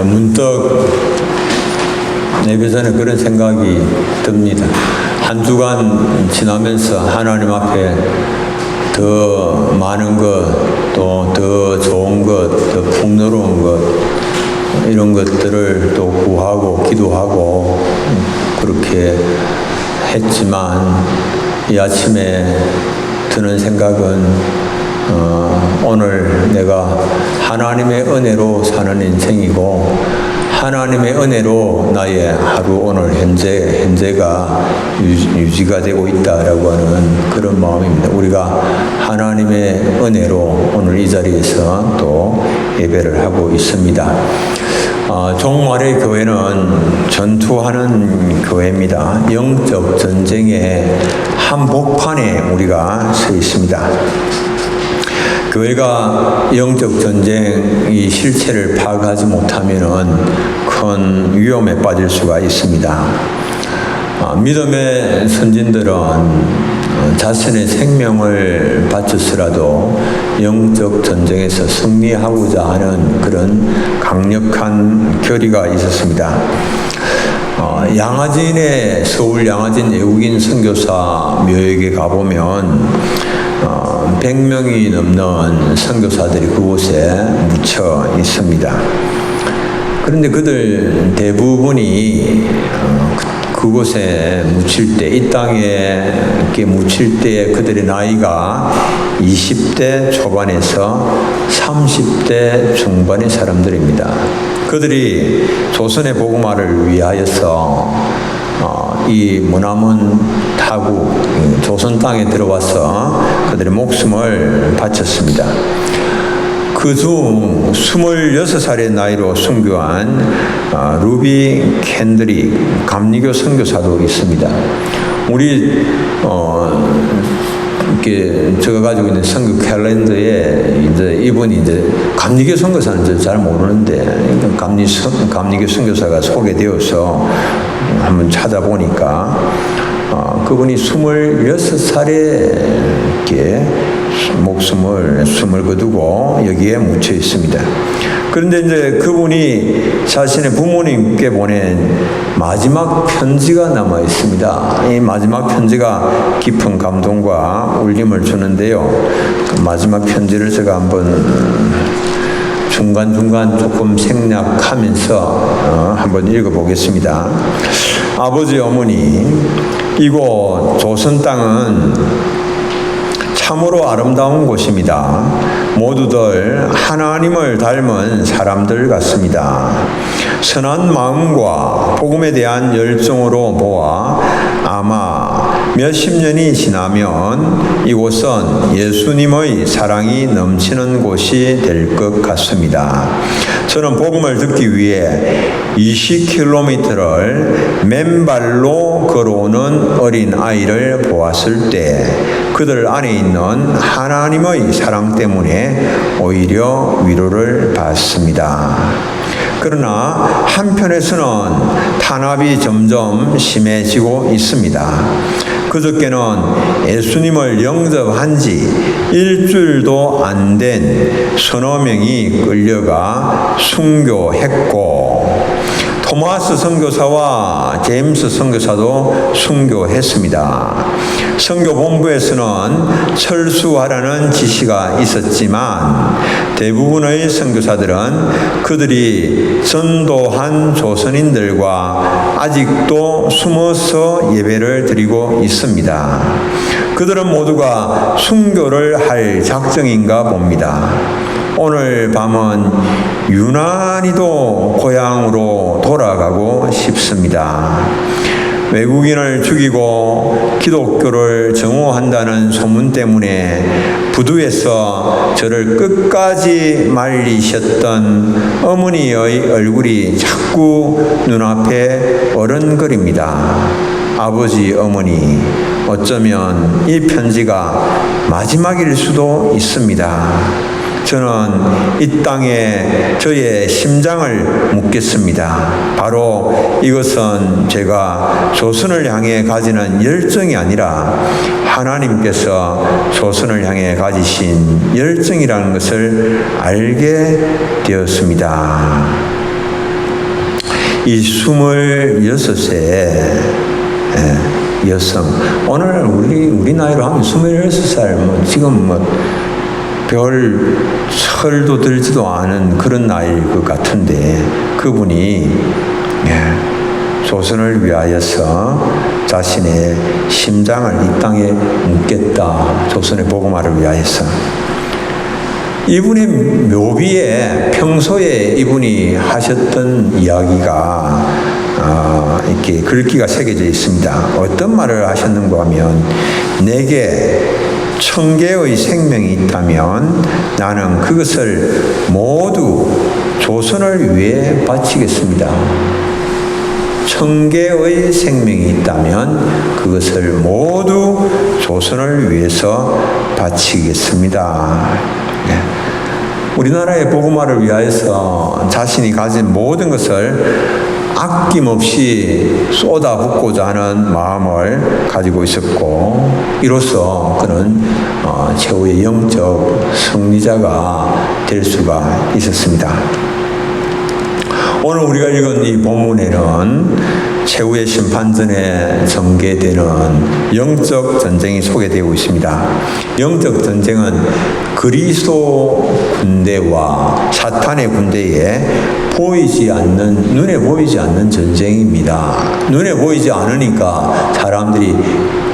문득 예배 전에 그런 생각이 듭니다. 한 주간 지나면서 하나님 앞에 더 많은 것, 또 더 좋은 것, 더 풍요로운 것, 이런 것들을 또 구하고 기도하고 그렇게 했지만 이 아침에 드는 생각은 오늘 내가 하나님의 은혜로 사는 인생이고 하나님의 은혜로 나의 하루 오늘 현재가 유지가 되고 있다라고 하는 그런 마음입니다. 우리가 하나님의 은혜로 오늘 이 자리에서 또 예배를 하고 있습니다. 종말의 교회는 전투하는 교회입니다. 영적 전쟁의 한복판에 우리가 서 있습니다. 교회가 영적 전쟁의 실체를 파악하지 못하면은 큰 위험에 빠질 수가 있습니다. 믿음의 선진들은 자신의 생명을 바쳐서라도 영적 전쟁에서 승리하고자 하는 그런 강력한 결의가 있었습니다. 양화진의 서울 양화진 외국인 선교사 묘역에 가보면 100명이 넘는 선교사들이 그곳에 묻혀 있습니다. 그런데 그들 대부분이 그곳에 묻힐 때, 이 땅에 이렇게 묻힐 때 그들의 나이가 20대 초반에서 30대 중반의 사람들입니다. 그들이 조선의 복음화를 위하여서 이 머나먼 타국 조선 땅에 들어와서 그들의 목숨을 바쳤습니다. 그중 26살의 나이로 순교한 루비 캔드릭 감리교 선교사도 있습니다. 우리 이렇게 제가 가지고 있는 선교 캘린더에 이제 이분이 이제 감리교 선교사는 잘 모르는데 감리교 선교사가 소개되어서 한번 찾아보니까 그분이 26살에 이렇게 숨을 거두고 여기에 묻혀 있습니다. 그런데 이제 그분이 자신의 부모님께 보낸 마지막 편지가 남아 있습니다. 이 마지막 편지가 깊은 감동과 울림을 주는데요. 그 마지막 편지를 제가 한번 중간중간 조금 생략하면서 한번 읽어보겠습니다. 아버지, 어머니, 이곳 조선 땅은 참으로 아름다운 곳입니다. 모두들 하나님을 닮은 사람들 같습니다. 선한 마음과 복음에 대한 열정으로 보아 아마 몇십 년이 지나면 이곳은 예수님의 사랑이 넘치는 곳이 될 것 같습니다. 저는 복음을 듣기 위해 20km를 맨발로 걸어오는 어린 아이를 보았을 때 그들 안에 있는 하나님의 사랑 때문에 오히려 위로를 받습니다. 그러나 한편에서는 탄압이 점점 심해지고 있습니다. 그저께는 예수님을 영접한 지 일주일도 안 된 서너 명이 끌려가 순교했고 토마스 선교사와 제임스 선교사도 순교했습니다. 선교본부에서는 철수하라는 지시가 있었지만 대부분의 선교사들은 그들이 전도한 조선인들과 아직도 숨어서 예배를 드리고 있습니다. 그들은 모두가 순교를 할 작정인가 봅니다. 오늘 밤은 유난히도 고향으로 돌아가고 싶습니다. 외국인을 죽이고 기독교를 정오한다는 소문 때문에 부두에서 저를 끝까지 말리셨던 어머니의 얼굴이 자꾸 눈앞에 어른거립니다. 아버지, 어머니, 어쩌면 이 편지가 마지막일 수도 있습니다. 저는 이 땅에 저의 심장을 묻겠습니다. 바로 이것은 제가 조선을 향해 가지는 열정이 아니라 하나님께서 조선을 향해 가지신 열정이라는 것을 알게 되었습니다. 이 26세 여성, 오늘 우리 나이로 하면 26살, 지금 별 철도 들지도 않은 그런 나이일 것 같은데, 그분이 조선을 위하여서 자신의 심장을 이 땅에 묻겠다. 조선의 복음화를 위하여서. 이분의 묘비에 평소에 이분이 하셨던 이야기가 이렇게 글귀가 새겨져 있습니다. 어떤 말을 하셨는가 하면, 내게 1000개의 생명이 있다면 나는 그것을 모두 조선을 위해 바치겠습니다. 1000개의 생명이 있다면 그것을 모두 조선을 위해서 바치겠습니다. 우리나라의 복음화를 위하여서 자신이 가진 모든 것을 아낌없이 쏟아붓고자 하는 마음을 가지고 있었고, 이로써 그는 최후의 영적 승리자가 될 수가 있었습니다. 오늘 우리가 읽은 이 본문에는 최후의 심판전에 전개되는 영적 전쟁이 소개되고 있습니다. 영적 전쟁은 그리스도 군대와 사탄의 군대에 눈에 보이지 않는 전쟁입니다. 눈에 보이지 않으니까 사람들이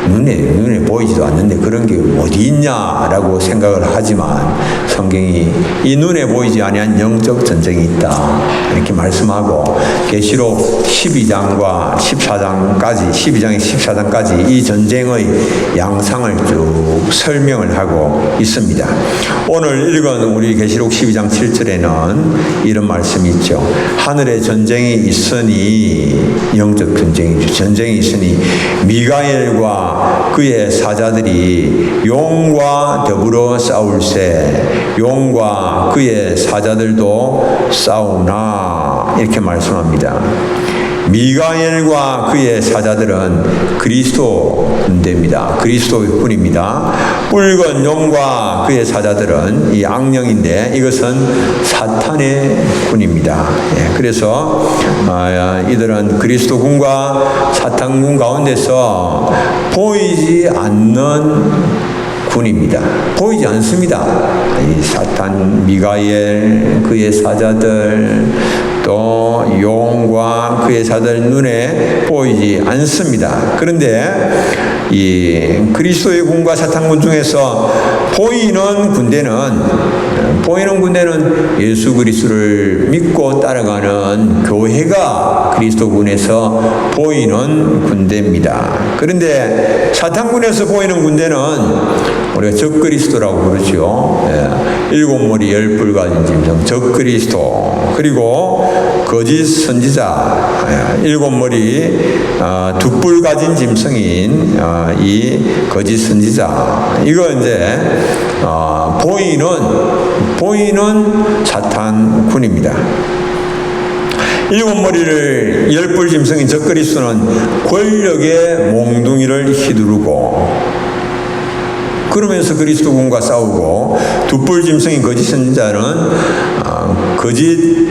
눈에 보이지도 않는데 그런 게 어디 있냐라고 생각을 하지만, 성경이 이 눈에 보이지 아니한 영적 전쟁이 있다 이렇게 말씀하고, 계시록 12장과 14장까지 12장에 14장까지 이 전쟁의 양상을 쭉 설명을 하고 있습니다. 오늘 읽은 우리 계시록 12장 7절에는 이런 말씀이 있죠. 하늘에 전쟁이 있으니, 영적 전쟁이죠. 전쟁이 있으니 미가엘과 그의 사자들이 용과 더불어 싸울세, 용과 그의 사자들도 싸우나, 이렇게 말씀합니다. 미가엘과 그의 사자들은 그리스도 군대입니다. 그리스도의 군입니다. 붉은 용과 그의 사자들은 이 악령인데, 이것은 사탄의 군입니다. 그래서 이들은 그리스도 군과 사탄 군 가운데서 보이지 않는 군입니다. 보이지 않습니다. 이 사탄, 미가엘, 그의 사자들, 또 용과 그의 사자들 눈에 보이지 않습니다. 그런데 이 그리스도의 군과 사탄군 중에서 보이는 군대는 예수 그리스도를 믿고 따라가는 교회가 그리스도군에서 보이는 군대입니다. 그런데 사탄군에서 보이는 군대는 우리가 적그리스도라고 부르죠. 7머리 10뿔 가진 짐승 적그리스도, 그리고 거짓 선지자 7머리 2뿔 가진 짐승인 이 거짓 선지자, 이거 이제 보이는 사탄군입니다. 7머리를 10뿔 짐승인 적그리스도는 권력의 몽둥이를 휘두르고, 그러면서 그리스도군과 싸우고, 2뿔 짐승인 거짓 선지자는 거짓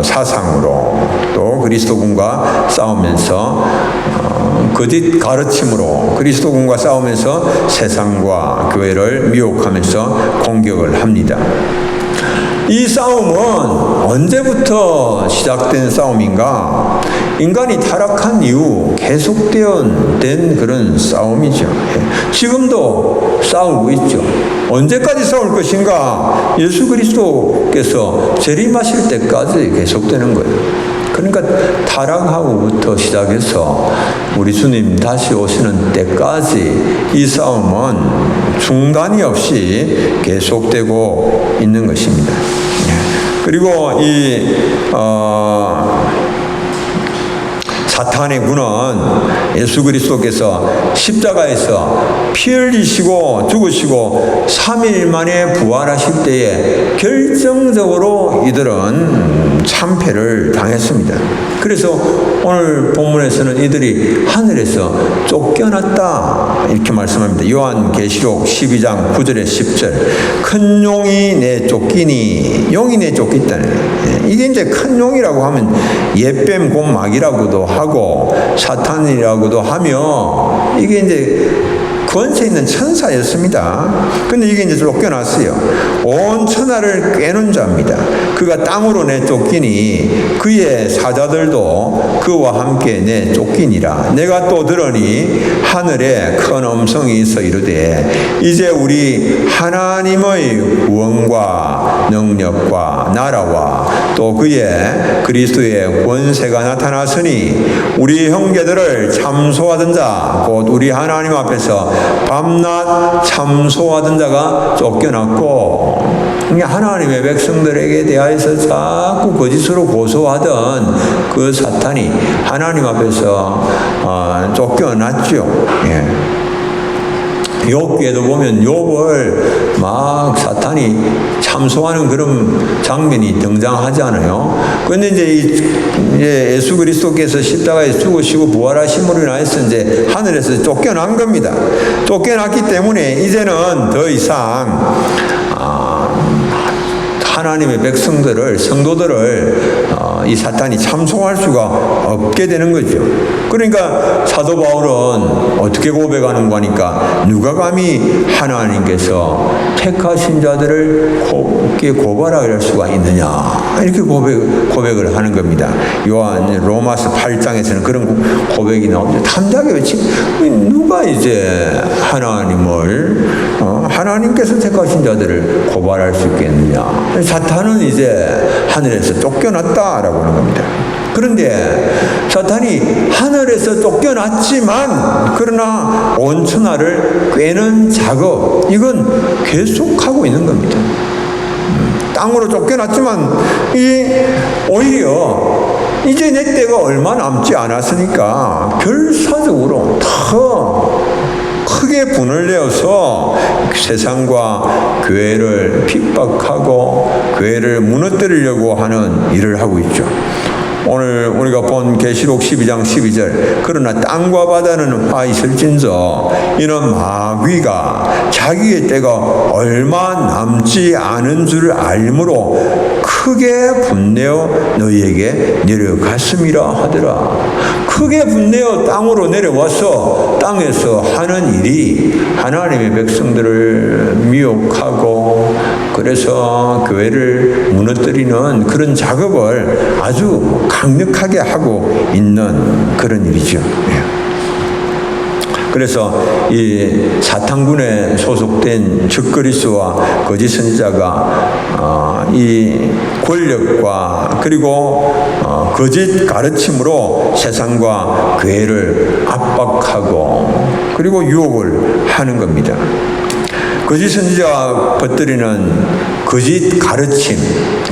사상으로 또 그리스도군과 싸우면서 거짓 가르침으로 그리스도군과 싸우면서 세상과 교회를 미혹하면서 공격을 합니다. 이 싸움은 언제부터 시작된 싸움인가? 인간이 타락한 이후 계속된 그런 싸움이죠. 지금도 싸우고 있죠. 언제까지 싸울 것인가? 예수 그리스도께서 재림하실 때까지 계속되는 거예요. 그러니까 타락하고부터 시작해서 우리 주님 다시 오시는 때까지 이 싸움은 중단이 없이 계속되고 있는 것입니다. 사탄의 군은 예수 그리스도께서 십자가에서 피 흘리시고 죽으시고 3일 만에 부활하실 때에 결정적으로 이들은 참패를 당했습니다. 그래서 오늘 본문에서는 이들이 하늘에서 쫓겨났다 이렇게 말씀합니다. 요한계시록 12장 9절에 10절 큰 용이 내쫓기니 용이 내쫓겠다는 이게 이제 큰 용이라고 하면 옛뱀 곰막이라고도 하고 사탄이라고도 하며 이게 이제 권세 있는 천사였습니다. 근데 이게 이제 쫓겨났어요. 온 천하를 꿰는 자입니다. 그가 땅으로 내쫓기니 그의 사자들도 그와 함께 내쫓기니라. 내가 또 들으니 하늘에 큰 음성이 있어 이르되 이제 우리 하나님의 구원과 능력과 나라와 또 그의 그리스도의 권세가 나타났으니 우리 형제들을 참소하던 자 곧 우리 하나님 앞에서 밤낮 참소하던 자가 쫓겨났고 하나님의 백성들에게 대하여서 자꾸 거짓으로 고소하던 그 사탄이 하나님 앞에서 쫓겨났죠. 예. 욥기에도 보면 욥을 막 사탄이 참소하는 그런 장면이 등장하잖아요. 그런데 이제 예수 그리스도께서 십자가에 죽으시고 부활하심으로 인하여서 이제 하늘에서 쫓겨난 겁니다. 쫓겨났기 때문에 이제는 더 이상 하나님의 백성들을 성도들을 이 사탄이 참소할 수가 없게 되는 거죠. 그러니까 사도 바울은 어떻게 고백하는 거니까 누가 감히 하나님께서 택하신 자들을 곱게 고발할 수가 있느냐 이렇게 고백을 하는 겁니다. 요한 로마서 8장에서는 그런 고백이 나옵니다. 탐자게 외치 누가 이제 하나님을 하나님께서 택하신 자들을 고발할 수 있겠느냐. 사탄은 이제 하늘에서 쫓겨났다라고 하는 겁니다. 그런데 사탄이 하늘에서 쫓겨났지만 그러나 온 천하를 꿰는 작업 이건 계속하고 있는 겁니다. 땅으로 쫓겨났지만 오히려 이제 내 때가 얼마 남지 않았으니까 결사적으로 더 크게 분을 내어서 세상과 교회를 핍박하고 교회를 무너뜨리려고 하는 일을 하고 있죠. 오늘 우리가 본 계시록 12장 12절 그러나 땅과 바다는 화 있을진저 이는 마귀가 자기의 때가 얼마 남지 않은 줄 알므로 크게 분내어 너희에게 내려갔음이라 하더라. 크게 분내어 땅으로 내려와서 땅에서 하는 일이 하나님의 백성들을 미혹하고 그래서 교회를 무너뜨리는 그런 작업을 아주 강력하게 하고 있는 그런 일이죠. 그래서 이 사탄군에 소속된 적그리스도와 거짓 선지자가 이 권력과 그리고 거짓 가르침으로 세상과 교회를 압박하고 그리고 유혹을 하는 겁니다. 거짓 선지자가 퍼뜨리는 거짓 가르침,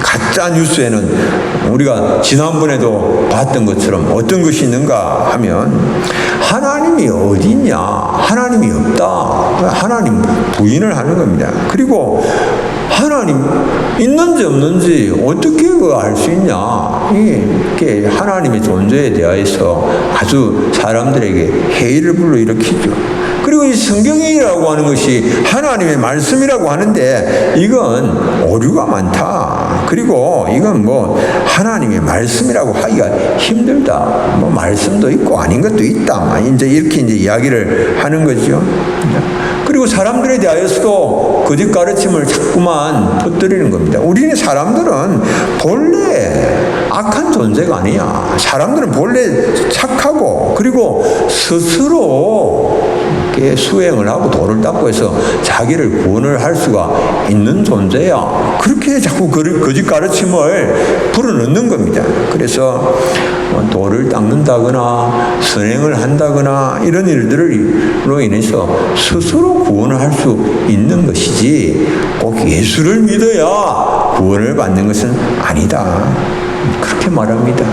가짜 뉴스에는 우리가 지난번에도 봤던 것처럼 어떤 것이 있는가 하면 하나님이 어디 있냐? 하나님이 없다. 하나님 부인을 하는 겁니다. 그리고 하나님 있는지 없는지 어떻게 알 수 있냐? 이게 하나님의 존재에 대하여서 아주 사람들에게 회의를 불러일으키죠. 그리고 이 성경이라고 하는 것이 하나님의 말씀이라고 하는데 이건 오류가 많다. 그리고 이건 뭐 하나님의 말씀이라고 하기가 힘들다. 뭐 말씀도 있고 아닌 것도 있다. 이제 이렇게 이제 이야기를 하는 거죠. 그리고 사람들에 대하여서도 거짓 가르침을 자꾸만 퍼뜨리는 겁니다. 우리는 사람들은 본래 악한 존재가 아니야. 사람들은 본래 착하고 그리고 스스로 이렇게 수행을 하고 도를 닦고 해서 자기를 구원을 할 수가 있는 존재야. 그렇게 자꾸 거짓 가르침을 불어넣는 겁니다. 그래서 도를 닦는다거나 선행을 한다거나 이런 일들로 인해서 스스로 구원을 할 수 있는 것이지 꼭 예수를 믿어야 구원을 받는 것은 아니다. 그렇게 말합니다.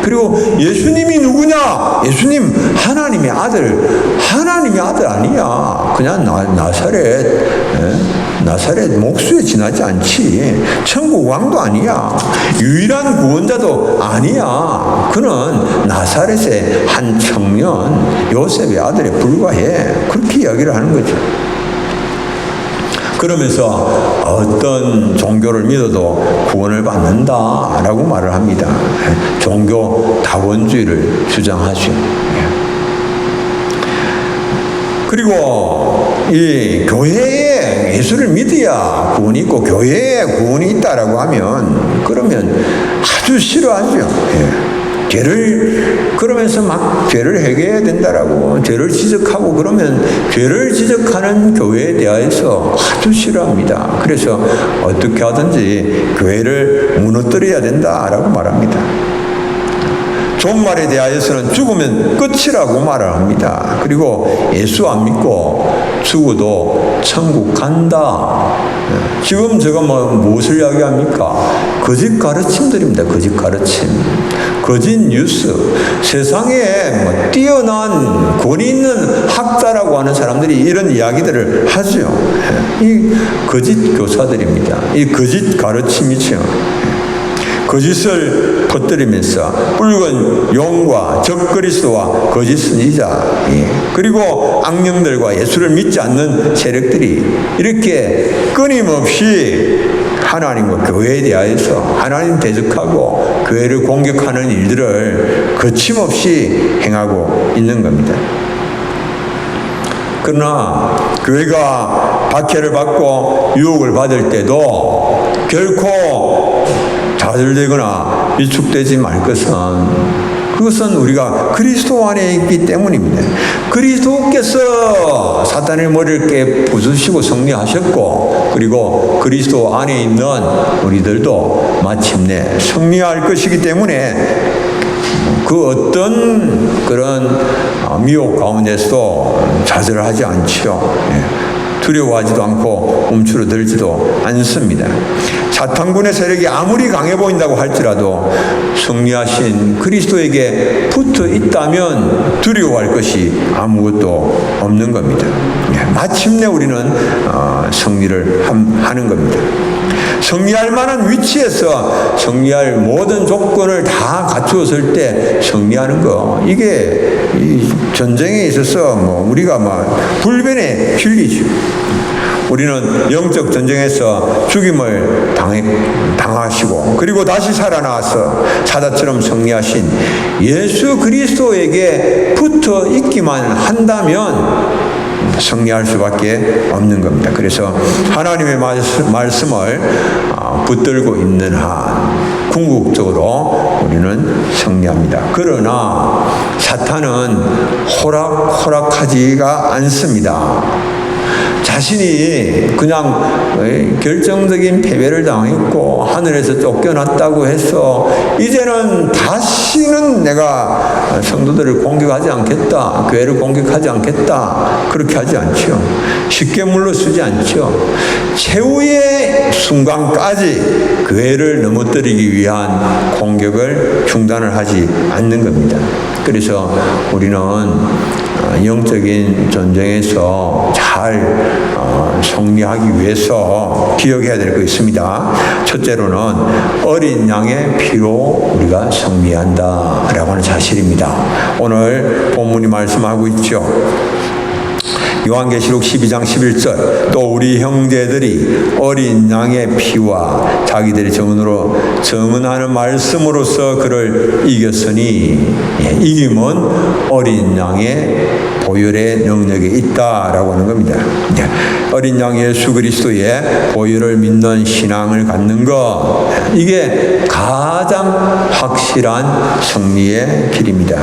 그리고 예수님이 누구냐? 예수님 하나님의 아들. 하나님의 아들 아니야. 그냥 나사렛 목수에 지나지 않지. 천국 왕도 아니야. 유일한 구원자도 아니야. 그는 나사렛의 한 청년 요셉의 아들에 불과해. 그렇게 이야기를 하는 거죠. 그러면서 어떤 종교를 믿어도 구원을 받는다라고 말을 합니다. 종교 다원주의를 주장하죠. 그리고 이 교회에 예수를 믿어야 구원이 있고 교회에 구원이 있다라고 하면 그러면 아주 싫어하죠. 죄를 그러면서 막 죄를 해결해야 된다라고 죄를 지적하고 그러면 죄를 지적하는 교회에 대해서 아주 싫어합니다. 그래서 어떻게 하든지 교회를 무너뜨려야 된다라고 말합니다. 종말에 대하여서는 죽으면 끝이라고 말을 합니다. 그리고 예수 안 믿고 죽어도 천국 간다. 지금 제가 무엇을 이야기합니까? 거짓 가르침들입니다. 거짓 가르침. 거짓 뉴스. 세상에 뛰어난 권위 있는 학자라고 하는 사람들이 이런 이야기들을 하죠. 이 거짓 교사들입니다. 이 거짓 가르침이죠. 거짓을 퍼뜨리면서 붉은 용과 적그리스도와 거짓 선지자 그리고 악령들과 예수를 믿지 않는 세력들이 이렇게 끊임없이 하나님과 교회에 대하여서 하나님 대적하고 교회를 공격하는 일들을 거침없이 행하고 있는 겁니다. 그러나 교회가 박해를 받고 유혹을 받을 때도 결코 좌절되거나 위축되지 말 것은 그것은 우리가 그리스도 안에 있기 때문입니다. 그리스도께서 사탄의 머리를 깨 부수시고 승리하셨고 그리고 그리스도 안에 있는 우리들도 마침내 승리할 것이기 때문에 그 어떤 그런 미혹 가운데서도 좌절하지 않죠. 두려워하지도 않고 움츠러들지도 않습니다. 사탄군의 세력이 아무리 강해 보인다고 할지라도 승리하신 그리스도에게 붙어 있다면 두려워할 것이 아무것도 없는 겁니다. 마침내 우리는 승리를 하는 겁니다. 승리할 만한 위치에서 승리할 모든 조건을 다 갖추었을 때 승리하는 거 이게 이 전쟁에 있어서 우리가 불변의 진리죠. 우리는 영적 전쟁에서 죽임을 당하시고 그리고 다시 살아나서 사자처럼 승리하신 예수 그리스도에게 붙어 있기만 한다면 승리할 수밖에 없는 겁니다. 그래서 하나님의 말씀을 붙들고 있는 한 궁극적으로 우리는 승리합니다. 그러나 사탄은 호락호락하지가 않습니다. 자신이 그냥 결정적인 패배를 당했고 하늘에서 쫓겨났다고 해서 이제는 다시는 내가 성도들을 공격하지 않겠다, 교회를 공격하지 않겠다 그렇게 하지 않죠. 쉽게 물러서지 않죠. 최후의 순간까지 교회를 넘어뜨리기 위한 공격을 중단을 하지 않는 겁니다. 그래서 우리는 영적인 전쟁에서 잘 승리하기 위해서 기억해야 될 거 있습니다. 첫째로는 어린 양의 피로 우리가 승리한다라고 하는 사실입니다. 오늘 본문이 말씀하고 있죠. 요한계시록 12장 11절 또 우리 형제들이 어린 양의 피와 자기들의 증언하는 말씀으로서 그를 이겼으니 이김은 어린 양의 보혈의 능력이 있다라고 하는 겁니다. 어린 양 예수 그리스도의 보혈을 믿는 신앙을 갖는 것 이게 가장 확실한 승리의 길입니다.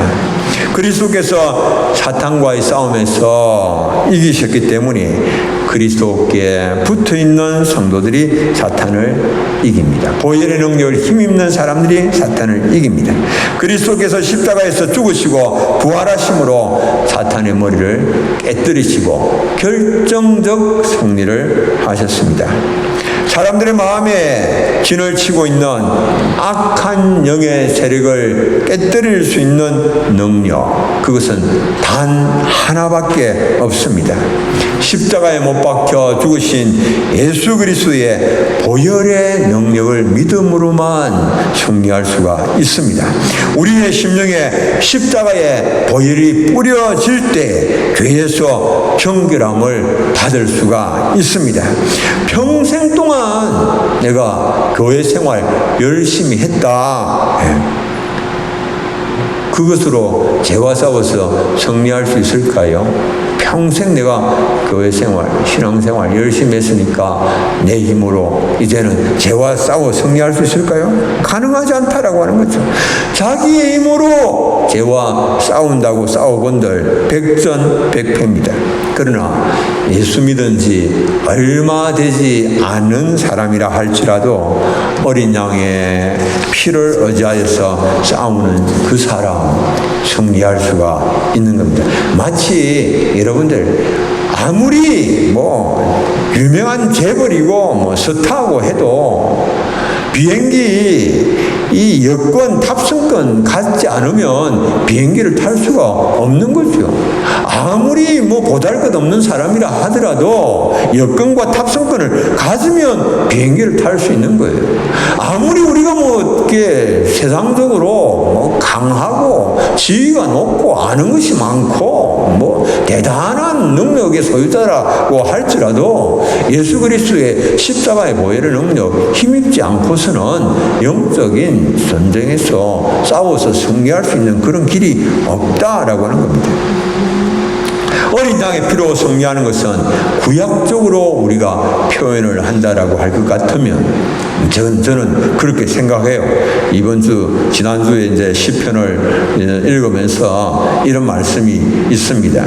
그리스도께서 사탄과의 싸움에서 이기셨기 때문에 그리스도께 붙어있는 성도들이 사탄을 이깁니다. 보혈의 능력을 힘입는 사람들이 사탄을 이깁니다. 그리스도께서 십자가에서 죽으시고 부활하심으로 사탄의 머리를 깨뜨리시고 결정적 승리를 하셨습니다. 사람들의 마음에 진을 치고 있는 악한 영의 세력을 깨뜨릴 수 있는 능력, 그것은 단 하나밖에 없습니다. 십자가에 못 박혀 죽으신 예수 그리스도의 보혈의 능력을 믿음으로만 승리할 수가 있습니다. 우리의 심령에 십자가의 보혈이 뿌려질 때 죄에서 정결함을 받을 수가 있습니다. 평생 동안 내가 교회 생활 열심히 했다, 그것으로 죄와 싸워서 승리할 수 있을까요? 평생 내가 교회 생활, 신앙 생활 열심히 했으니까 내 힘으로 이제는 죄와 싸워 승리할 수 있을까요? 가능하지 않다라고 하는 거죠. 자기의 힘으로 죄와 싸운다고 싸워본들 백전백패입니다. 그러나 예수 믿은 지 얼마 되지 않은 사람이라 할지라도 어린 양의 피를 의지하여서 싸우는 그 사람 승리할 수가 있는 겁니다. 마치 여러분들 아무리 유명한 재벌이고 스타고 해도 비행기 이 여권 탑승권 갖지 않으면 비행기를 탈 수가 없는 거죠. 아무리 보잘것없는 사람이라 하더라도 여권과 탑승권을 가지면 비행기를 탈 수 있는 거예요. 아무리 우리가 이렇게 세상적으로 강하고 지위가 높고 아는 것이 많고 대단한 능력의 소유자라고 할지라도 예수 그리스도의 십자가의 보혈의 능력 힘입지 않고서는 영적인 전쟁에서 싸워서 승리할 수 있는 그런 길이 없다라고 하는 겁니다. 어린 양의 피로 승리하는 것은 구약적으로 우리가 표현을 한다라고 할 것 같으면 저는 그렇게 생각해요. 지난주에 이제 시편을 읽으면서 이런 말씀이 있습니다.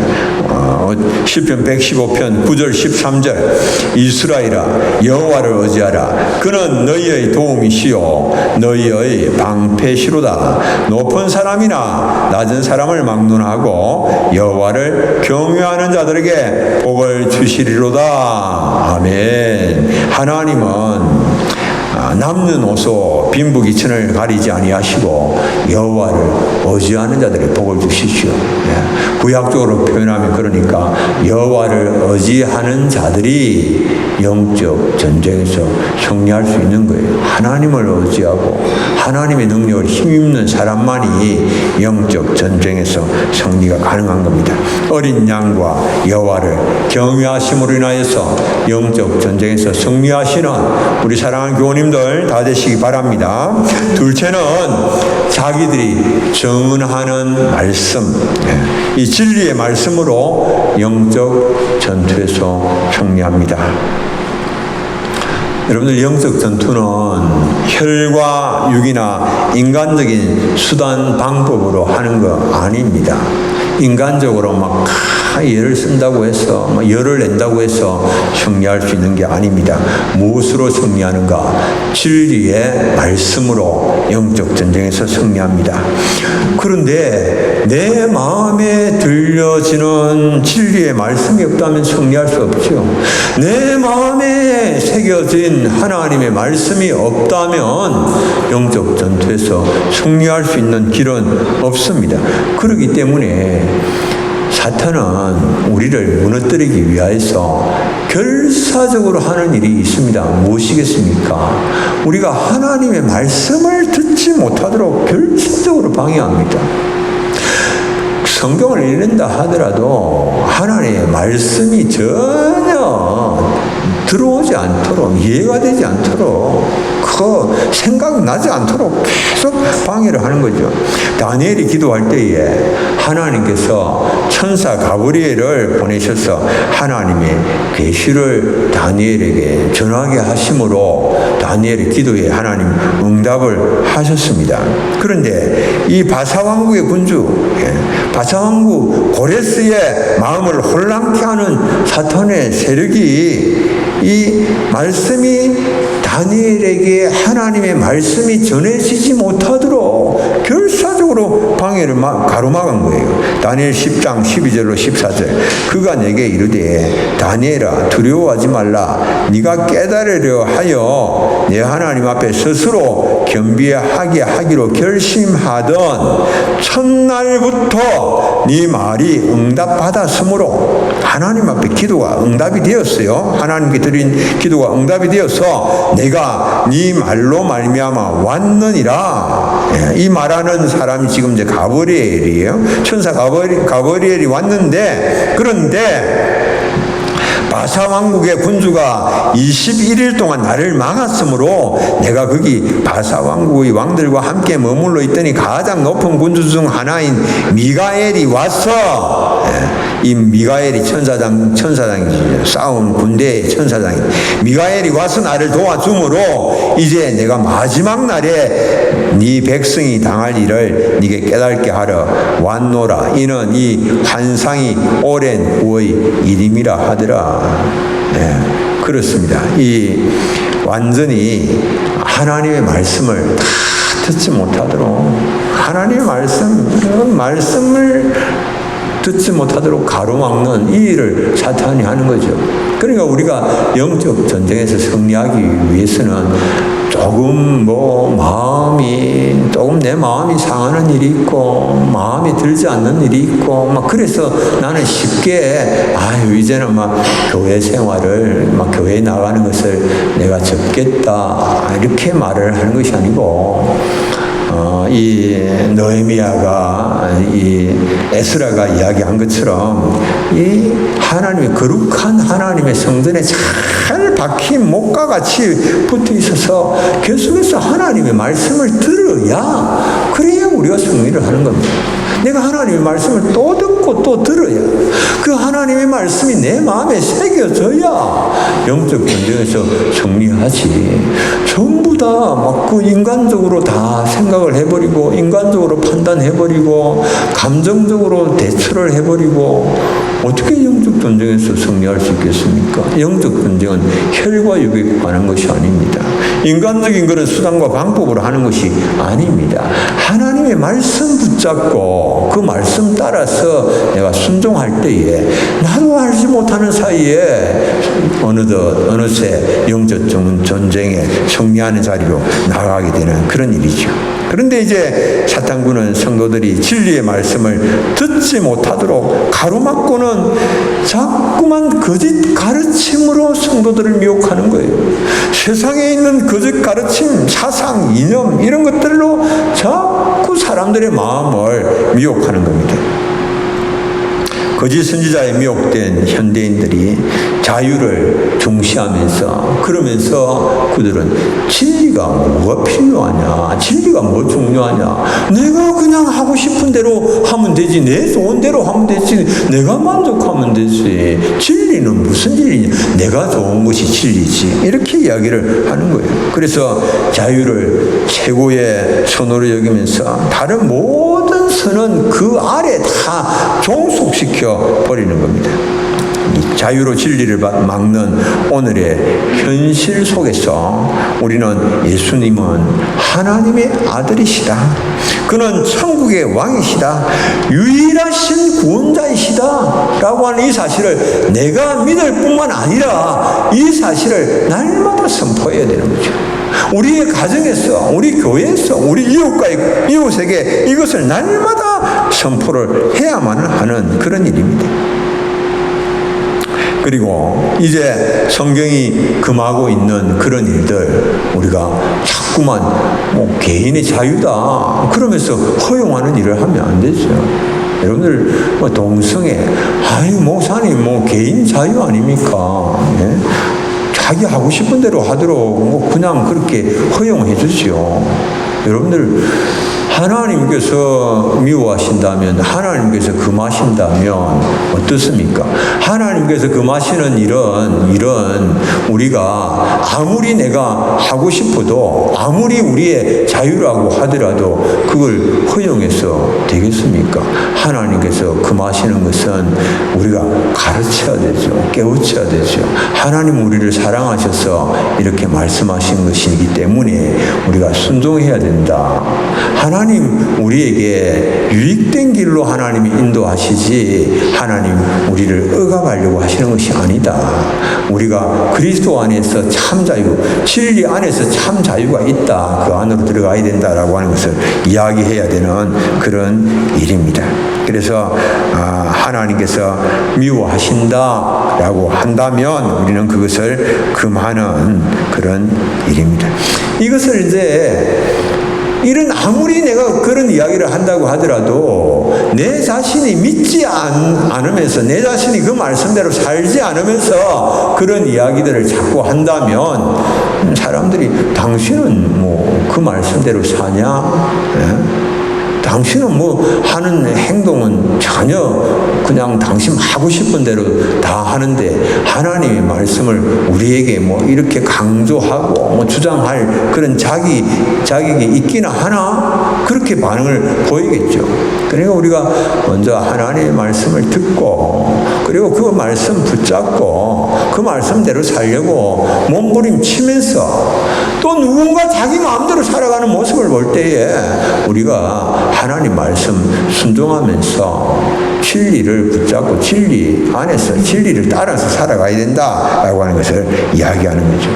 시편 115편 9절 13절 이스라엘아 여호와를 의지하라. 그는 너희의 도움이시요 너희의 방패시로다. 높은 사람이나 낮은 사람을 막론하고 여호와를 경외하는 자들에게 복을 주시리로다. 아멘. 하나님은 남녀노소 빈부귀천을 가리지 아니하시고 여호와를 의지하는 자들에게 복을 주시죠. 구약적으로 표현하면 그러니까 여호와를 의지하는 자들이 영적 전쟁에서 승리할 수 있는 거예요. 하나님을 의지하고 하나님의 능력을 힘입는 사람만이 영적 전쟁에서 승리가 가능한 겁니다. 어린 양과 여호와를 경외하심으로 인하여서 영적 전쟁에서 승리하시는 우리 사랑하는 교우님들 다 되시기 바랍니다. 둘째는 자기들이 정언하는 말씀, 이 진리의 말씀으로 영적 전투에서 승리합니다. 여러분들 영적 전투는 혈과 육이나 인간적인 수단 방법으로 하는 거 아닙니다. 인간적으로 열을 쓴다고 해서 열을 낸다고 해서 승리할 수 있는 게 아닙니다. 무엇으로 승리하는가? 진리의 말씀으로 영적 전쟁에서 승리합니다. 그런데 내 마음에 들려지는 진리의 말씀이 없다면 승리할 수 없죠. 내 마음에 새겨진 하나님의 말씀이 없다면 영적 전투에서 승리할 수 있는 길은 없습니다. 그렇기 때문에 사탄은 우리를 무너뜨리기 위해서 결사적으로 하는 일이 있습니다. 무엇이겠습니까? 우리가 하나님의 말씀을 듣지 못하도록 결사적으로 방해합니다. 성경을 읽는다 하더라도 하나님의 말씀이 전혀 들어오지 않도록, 이해가 되지 않도록, 그 생각 나지 않도록 계속 방해를 하는 거죠. 다니엘이 기도할 때에 하나님께서 천사 가브리엘을 보내셔서 하나님의 계시를 다니엘에게 전하게 하심으로 다니엘의 기도에 하나님 응답을 하셨습니다. 그런데 이 바사왕국의 군주, 바사왕국 고레스의 마음을 혼란케 하는 사탄의 세력이 이 말씀이 다니엘에게 하나님의 말씀이 전해지지 못하도록 결사적으로 집단적으로 방해를 가로막은 거예요. 다니엘 10장 12절로 14절. 그가 내게 이르되 다니엘아 두려워하지 말라. 네가 깨달으려 하여 내 하나님 앞에 스스로 겸비하게 하기로 결심하던 첫날부터 네 말이 응답받았으므로 하나님 앞에 기도가 응답이 되었어요. 하나님께 드린 기도가 응답이 되어서 내가 네 말로 말미암아 왔느니라. 이 말하는 사람이 지금 이제 가브리엘이에요. 천사 가브리엘이 왔는데, 그런데 바사 왕국의 군주가 21일 동안 나를 막았으므로 내가 거기 바사 왕국의 왕들과 함께 머물러 있더니 가장 높은 군주 중 하나인 미가엘이 와서, 이 미가엘이 천사장이죠. 싸운 군대의 천사장이 미가엘이 와서 나를 도와주므로 이제 내가 마지막 날에 네 백성이 당할 일을 네게 깨닫게 하러 왔노라. 이는 이 환상이 오랜 후의 일임이라 하더라. 그렇습니다. 이 완전히 하나님의 말씀을 다 듣지 못하도록, 하나님의 말씀을 듣지 못하도록 가로막는 이 일을 사탄이 하는 거죠. 그러니까 우리가 영적 전쟁에서 승리하기 위해서는 조금 내 마음이 상하는 일이 있고, 마음이 들지 않는 일이 있고, 그래서 나는 쉽게, 이제는 교회 생활을, 교회에 나가는 것을 내가 접겠다, 이렇게 말을 하는 것이 아니고, 이 느헤미야가, 이 에스라가 이야기한 것처럼 이 하나님의 거룩한 하나님의 성전에 잘 박힌 목과 같이 붙어 있어서 계속해서 하나님의 말씀을 들어야, 그래야 우리가 승리를 하는 겁니다. 내가 하나님의 말씀을 또 듣고 또 들어야, 그 하나님의 말씀이 내 마음에 새겨져야 영적 전쟁에서 승리하지. 전부 다 그 인간적으로 다 생각을 해버리고, 인간적으로 판단해버리고, 감정적으로 대처를 해버리고, 어떻게 영적 전쟁에서 승리할 수 있겠습니까? 영적 전쟁은 혈과 육에 관한 것이 아닙니다. 인간적인 그런 수단과 방법으로 하는 것이 아닙니다. 하나님의 말씀 붙잡고 그 말씀 따라서 내가 순종할 때에 나도 알지 못하는 사이에 어느새 영적 전쟁에 승리하는 자리로 나가게 되는 그런 일이죠. 그런데 이제 사탄군은 성도들이 진리의 말씀을 듣지 못하도록 가로막고는 자꾸만 거짓 가르침으로 성도들을 미혹하는 거예요. 세상에 있는 거짓 가르침, 사상, 이념 이런 것들로 자꾸 사람들의 마음을 미혹하는 겁니다. 거짓 선지자에 미혹된 현대인들이 자유를 중시하면서, 그러면서 그들은 진리가 뭐가 필요하냐, 진리가 뭐 중요하냐, 내가 그냥 하고 싶은 대로 하면 되지, 내 좋은 대로 하면 되지, 내가 만족하면 되지, 진리는 무슨 진리냐, 내가 좋은 것이 진리지, 이렇게 이야기를 하는 거예요. 그래서 자유를 최고의 선호로 여기면서 다른 모든 선은 그 아래 다 종속시켜 버리는 겁니다. 이 자유로 진리를 막는 오늘의 현실 속에서 우리는 예수님은 하나님의 아들이시다, 그는 천국의 왕이시다, 유일하신 구원자이시다 라고 하는 이 사실을 내가 믿을 뿐만 아니라 이 사실을 날마다 선포해야 되는 거죠. 우리의 가정에서, 우리 교회에서, 우리 이웃에게 이것을 날마다 선포를 해야만 하는 그런 일입니다. 그리고 이제 성경이 금하고 있는 그런 일들, 우리가 자꾸만 개인의 자유다 그러면서 허용하는 일을 하면 안 되죠. 여러분들 동성애, 목사님 개인 자유 아닙니까? 예? 자기 하고 싶은 대로 하도록 그냥 그렇게 허용해 주지요. 여러분들 하나님께서 미워하신다면, 하나님께서 금하신다면 어떻습니까? 하나님께서 금하시는 일은 우리가 아무리 내가 하고 싶어도, 아무리 우리의 자유라고 하더라도 그걸 허용해서 되겠습니까? 하나님께서 금하시는 것은 우리가 가르쳐야 되죠. 깨우쳐야 되죠. 하나님 우리를 사랑하셔서 이렇게 말씀하신 것이기 때문에 우리가 순종해야 된다. 하나님 하나님 우리에게 유익된 길로 하나님이 인도하시지 하나님 우리를 억압하려고 하시는 것이 아니다. 우리가 그리스도 안에서 참 자유, 진리 안에서 참 자유가 있다. 그 안으로 들어가야 된다라고 하는 것을 이야기해야 되는 그런 일입니다. 그래서 하나님께서 미워하신다라고 한다면 우리는 그것을 금하는 그런 일입니다. 이것을 이제 아무리 내가 그런 이야기를 한다고 하더라도 내 자신이 믿지 않으면서 내 자신이 그 말씀대로 살지 않으면서 그런 이야기들을 자꾸 한다면 사람들이 당신은 뭐 그 말씀대로 사냐? 예? 당신은 뭐 하는 행동은 전혀 그냥 당신 하고 싶은 대로 다 하는데 하나님의 말씀을 우리에게 뭐 이렇게 강조하고 뭐 주장할 그런 자격이 있기나 하나? 그렇게 반응을 보이겠죠. 그러니까 우리가 먼저 하나님의 말씀을 듣고 그리고 그 말씀 붙잡고 그 말씀대로 살려고 몸부림치면서 또 누군가 자기 마음대로 살아가는 모습을 볼 때에 우리가 하나님 말씀 순종하면서 진리를 붙잡고 진리 안에서 진리를 따라서 살아가야 된다라고 하는 것을 이야기하는 거죠.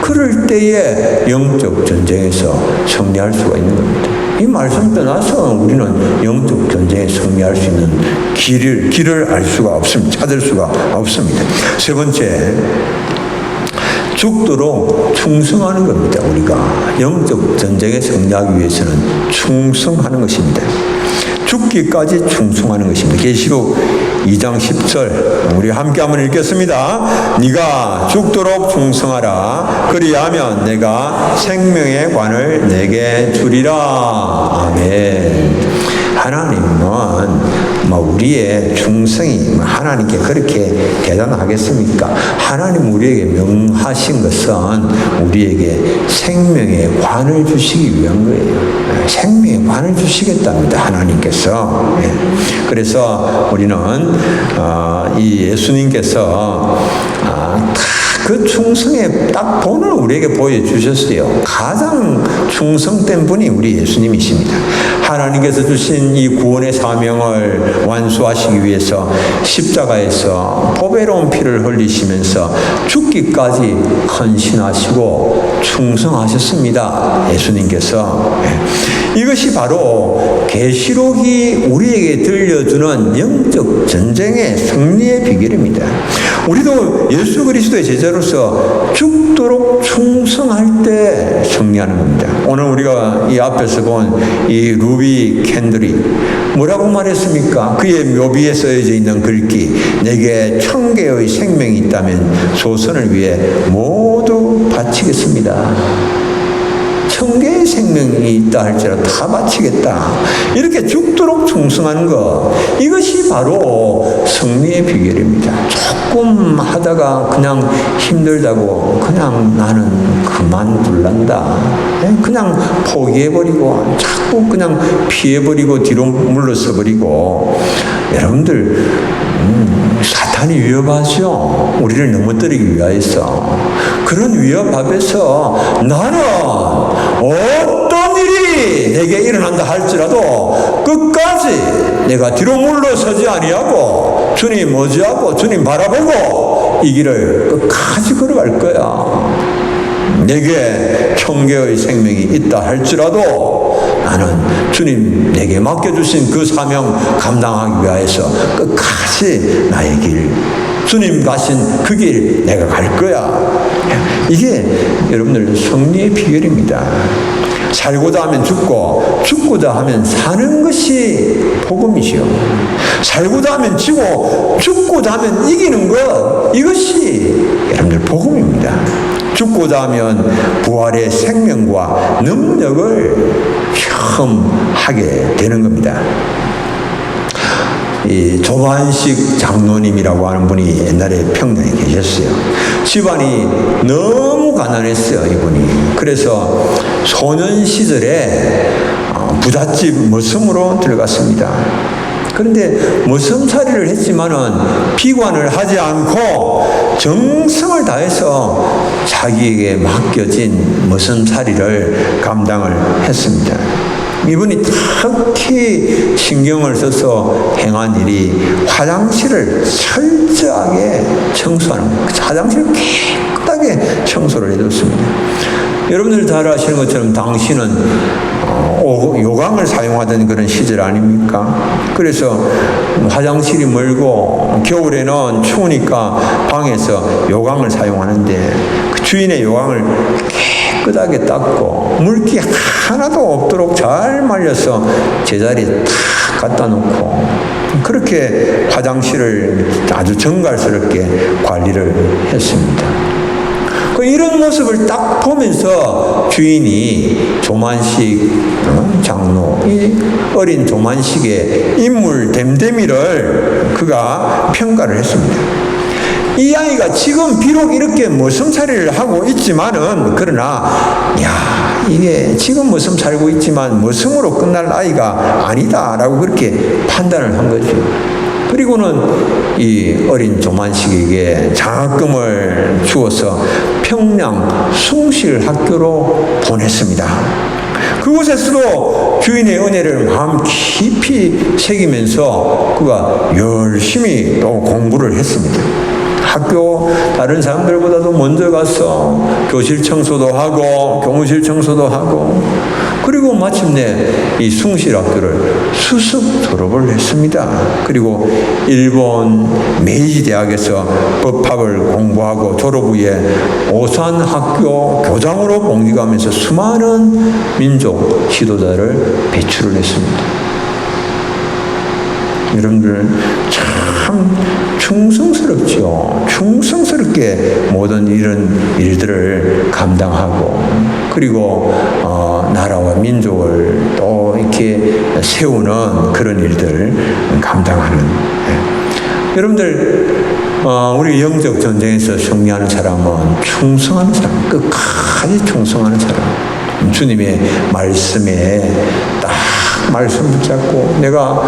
그럴 때에 영적 전쟁에서 승리할 수가 있는 겁니다. 이 말씀 떠나서 우리는 영적 전쟁에 승리할 수 있는 길을 알 수가 없습니다. 찾을 수가 없습니다. 세 번째, 죽도록 충성하는 겁니다. 우리가 영적 전쟁에 승리하기 위해서는 충성하는 것입니다. 죽기까지 충성하는 것입니다. 계시록 2장 10절 우리 함께 한번 읽겠습니다. 네가 죽도록 충성하라. 그리하면 내가 생명의 관을 내게 주리라. 아멘. 하나님은 우리의 충성이 하나님께 그렇게 대단하겠습니까? 하나님 우리에게 명하신 것은 우리에게 생명의 관을 주시기 위한 거예요. 생명의 관을 주시겠답니다. 하나님께서. 그래서 우리는 이 예수님께서 그 충성의 딱 본을 우리에게 보여주셨어요. 가장 충성된 분이 우리 예수님이십니다. 하나님께서 주신 이 구원의 사명을 완수하시기 위해서 십자가에서 보배로운 피를 흘리시면서 죽기까지 헌신하시고 충성하셨습니다. 예수님께서. 이것이 바로 계시록이 우리에게 들려주는 영적 전쟁의 승리의 비결입니다. 우리도 예수 그리스도의 제자로서 죽도록 충성할 때 승리하는 겁니다. 오늘 우리가 이 앞에서 본 이 루비 캔들이 뭐라고 말했습니까? 그의 묘비에 써져 있는 글귀, 내게 1000개의 생명이 있다면 조선을 위해 모두 바치겠습니다. 1000개의 생명이 있다 할지라도 다 바치겠다. 이렇게 죽도록 충성하는 것, 이것이 바로 승리의 비결입니다. 조금 하다가 그냥 힘들다고 그냥 나는 그만둘란다. 그냥 포기해버리고 자꾸 그냥 피해버리고 뒤로 물러서버리고. 여러분들 사탄이 위협하죠. 우리를 넘어뜨리기 위해서. 그런 위협 앞에서 나는 어떤 일이 내게 일어난다 할지라도 끝까지 내가 뒤로 물러서지 아니하고 주님 의지하고 주님 바라보고 이 길을 끝까지 걸어갈 거야. 내게 1000개의 생명이 있다 할지라도 나는 주님 내게 맡겨주신 그 사명 감당하기 위해서 끝까지 나의 길, 주님 가신 그 길 내가 갈 거야. 이게 여러분들 승리의 비결입니다. 살고자 하면 죽고 죽고자 하면 사는 것이 복음이시요. 살고자 하면 지고 죽고자 하면 이기는 것, 이것이 여러분들 복음입니다. 죽고자 하면 부활의 생명과 능력을 체험하게 되는 겁니다. 이 조반식 장로님이라고 하는 분이 옛날에 평양에 계셨어요. 집안이 너무 가난했어요, 이분이. 그래서 소년 시절에 부잣집 머슴으로 들어갔습니다. 그런데 머슴살이를 했지만은 비관을 하지 않고 정성을 다해서 자기에게 맡겨진 머슴살이를 감당을 했습니다. 이분이 특히 신경을 써서 행한 일이 화장실을 철저하게 청소하는 거예요. 화장실을 깨끗하게 청소를 해줬습니다. 여러분들 잘 아시는 것처럼 당시는 요강을 사용하던 그런 시절 아닙니까? 그래서 화장실이 멀고 겨울에는 추우니까 방에서 요강을 사용하는데 그 주인의 요강을 깨끗하게 닦고 물기 하나도 없도록 잘 말려서 제자리에 탁 갖다 놓고 그렇게 화장실을 아주 정갈스럽게 관리를 했습니다. 이런 모습을 딱 보면서 주인이 조만식 장로, 이 어린 조만식의 인물 됨됨이를 그가 평가를 했습니다. 이 아이가 지금 비록 이렇게 머슴살이를 하고 있지만은 그러나 이게 지금 머슴 살고 있지만 머슴으로 끝날 아이가 아니다라고 그렇게 판단을 한 거죠. 그리고는 이 어린 조만식에게 장학금을 주어서 평양 숭실학교로 보냈습니다. 그곳에서도 주인의 은혜를 마음 깊이 새기면서 그가 열심히 또 공부를 했습니다. 학교 다른 사람들보다도 먼저 가서 교실 청소도 하고 교무실 청소도 하고 그리고 마침내 이 숭실학교를 수습 졸업을 했습니다. 그리고 일본 메이지 대학에서 법학을 공부하고 졸업 후에 오산 학교 교장으로 봉직하면서 수많은 민족 지도자를 배출을 했습니다. 여러분들 참 충성스럽죠. 충성스럽게 모든 이런 일들을 감당하고 그리고 나라와 민족을 또 이렇게 세우는 그런 일들을 감당하는. 여러분들 우리 영적 전쟁에서 승리하는 사람은 충성하는 사람, 끝까지 충성하는 사람. 주님의 말씀에 딱 말씀 붙잡고 내가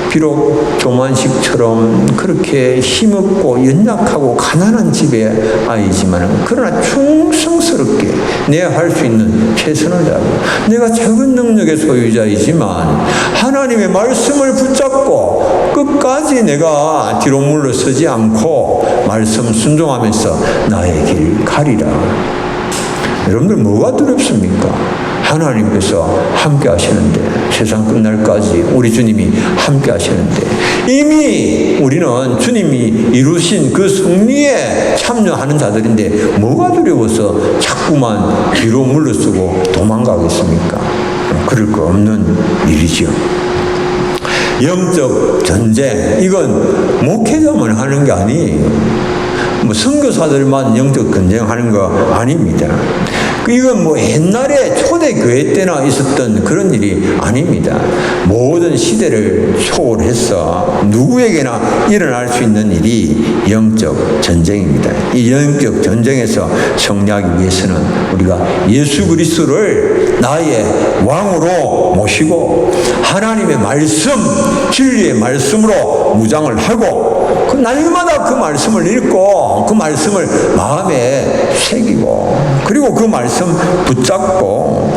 비록 조만식처럼 그렇게 힘없고 연약하고 가난한 집의 아이지만 그러나 충성스럽게 내가 할 수 있는 최선을 다하고 내가 작은 능력의 소유자이지만 하나님의 말씀을 붙잡고 끝까지 내가 뒤로 물러서지 않고 말씀 순종하면서 나의 길 가리라. 여러분들 뭐가 두렵습니까? 하나님께서 함께 하시는데 세상 끝날까지 우리 주님이 함께 하시는데 이미 우리는 주님이 이루신 그 승리에 참여하는 자들인데 뭐가 두려워서 자꾸만 뒤로 물러서고 도망가겠습니까? 그럴 거 없는 일이죠. 영적 전쟁, 이건 목회자만 하는 게 아니에요. 선교사들만 영적 전쟁하는 거 아닙니다. 이건 옛날에 초대교회 때나 있었던 그런 일이 아닙니다. 모든 시대를 초월해서 누구에게나 일어날 수 있는 일이 영적 전쟁입니다. 이 영적 전쟁에서 승리하기 위해서는 우리가 예수 그리스도를 나의 왕으로 모시고 하나님의 말씀, 진리의 말씀으로 무장을 하고 날마다 그 말씀을 읽고 그 말씀을 마음에 새기고 그리고 그 말씀 붙잡고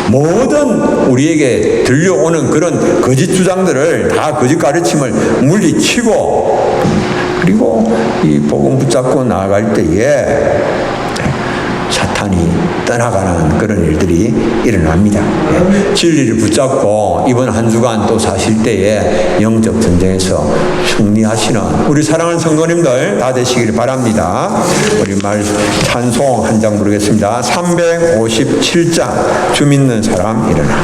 모든 우리에게 들려오는 그런 거짓 주장들을 다 거짓 가르침을 물리치고 그리고 이 복음 붙잡고 나아갈 때에 사탄이 떠나가는 그런 일들이 일어납니다. 진리를 붙잡고 이번 한 주간 또 사실 때에 영적 전쟁에서 승리하시는 우리 사랑하는 성도님들 다 되시길 바랍니다. 우리 찬송 한 장 부르겠습니다. 357장 주 믿는 사람 일어나.